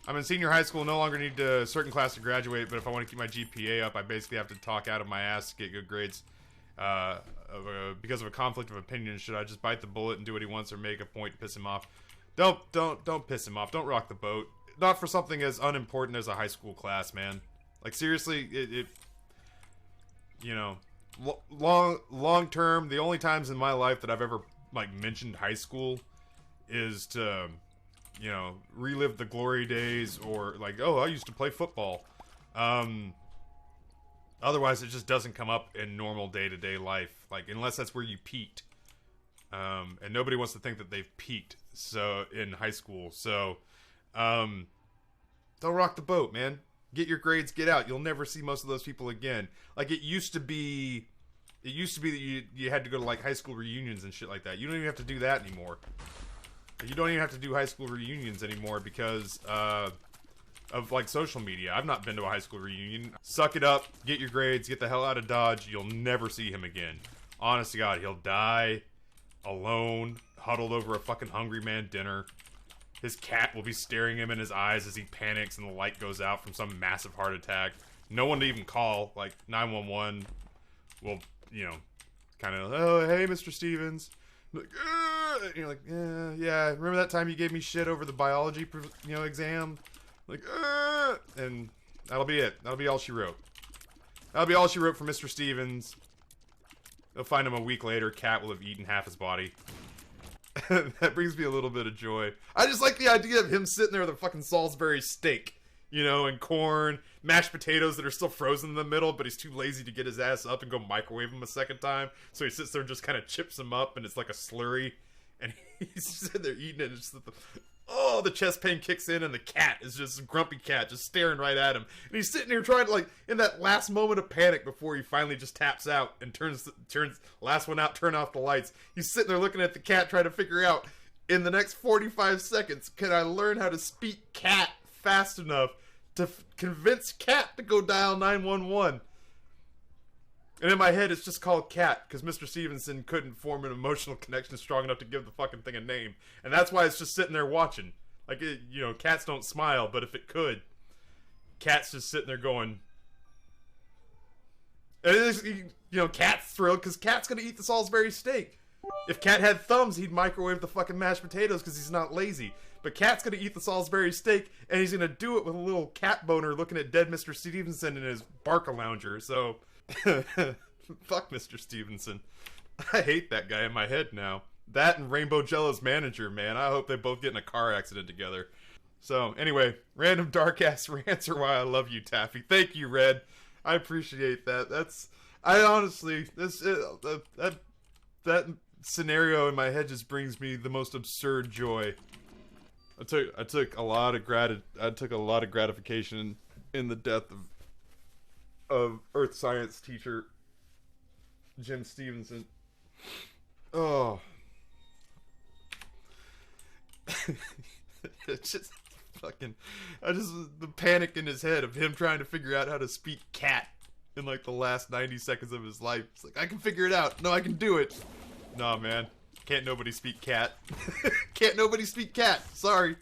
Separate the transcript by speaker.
Speaker 1: I'm in senior high school, no longer need a certain class to graduate, but if I want to keep my GPA up, I basically have to talk out of my ass to get good grades. Because of a conflict of opinion, should I just bite the bullet and do what he wants or make a point to piss him off? Don't piss him off. Don't rock the boat. Not for something as unimportant as a high school class, man. Like, seriously, you know, long term, the only times in my life that I've ever, like, mentioned high school is to, you know, relive the glory days or, like, oh, I used to play football. Otherwise, it just doesn't come up in normal day-to-day life. Like, unless that's where you peaked. And nobody wants to think that they've peaked, so, in high school. So, don't rock the boat, man. Get your grades, get out. You'll never see most of those people again. Like, it used to be that you had to go to, like, high school reunions and shit like that. You don't even have to do that anymore. You don't even have to do high school reunions anymore because, of, like, social media. I've not been to a high school reunion. Suck it up, get your grades, get the hell out of Dodge. You'll never see him again. Honest to God, he'll die alone, huddled over a fucking Hungry Man dinner. His cat will be staring him in his eyes as he panics and the light goes out from some massive heart attack. No one to even call, like 911 will, you know, kind of, oh, hey, Mr. Stevens. Like, and you're like, yeah, remember that time you gave me shit over the biology, you know, exam? Like, and that'll be it. That'll be all she wrote. That'll be all she wrote for Mr. Stevens. They'll find him a week later. Cat will have eaten half his body. That brings me a little bit of joy. I just like the idea of him sitting there with a fucking Salisbury steak, you know, and corn, mashed potatoes that are still frozen in the middle, but he's too lazy to get his ass up and go microwave them a second time. So he sits there and just kind of chips them up, and it's like a slurry. And he's sitting there eating it, and just oh, the chest pain kicks in, and the cat is just a grumpy cat, just staring right at him. And he's sitting here trying to, like, in that last moment of panic before he finally just taps out and turns last one out, turn off the lights. He's sitting there looking at the cat, trying to figure out, in the next 45 seconds, can I learn how to speak cat fast enough to convince cat to go dial 911? And in my head, it's just called Cat, because Mr. Stevenson couldn't form an emotional connection strong enough to give the fucking thing a name. And that's why it's just sitting there watching. Like, you know, cats don't smile, but if it could, Cat's just sitting there going... And it is, you know, Cat's thrilled, because Cat's gonna eat the Salisbury steak. If Cat had thumbs, he'd microwave the fucking mashed potatoes, because he's not lazy. But Cat's gonna eat the Salisbury steak, and he's gonna do it with a little cat boner looking at dead Mr. Stevenson in his Barca-lounger, so... Fuck Mr. Stevenson. I hate that guy in my head now. That and Rainbow Jello's manager, man. I hope they both get in a car accident together. So, anyway, random dark-ass rants are why I love you, Taffy. Thank you, Red. I appreciate that. I honestly, that scenario in my head just brings me the most absurd joy. I took a lot of gratification in the death of Earth Science teacher Jim Stevenson. Oh. It's just fucking... the panic in his head of him trying to figure out how to speak cat in like the last 90 seconds of his life. It's like, I can figure it out. No, I can do it. Nah, man. Can't nobody speak cat. Can't nobody speak cat. Sorry.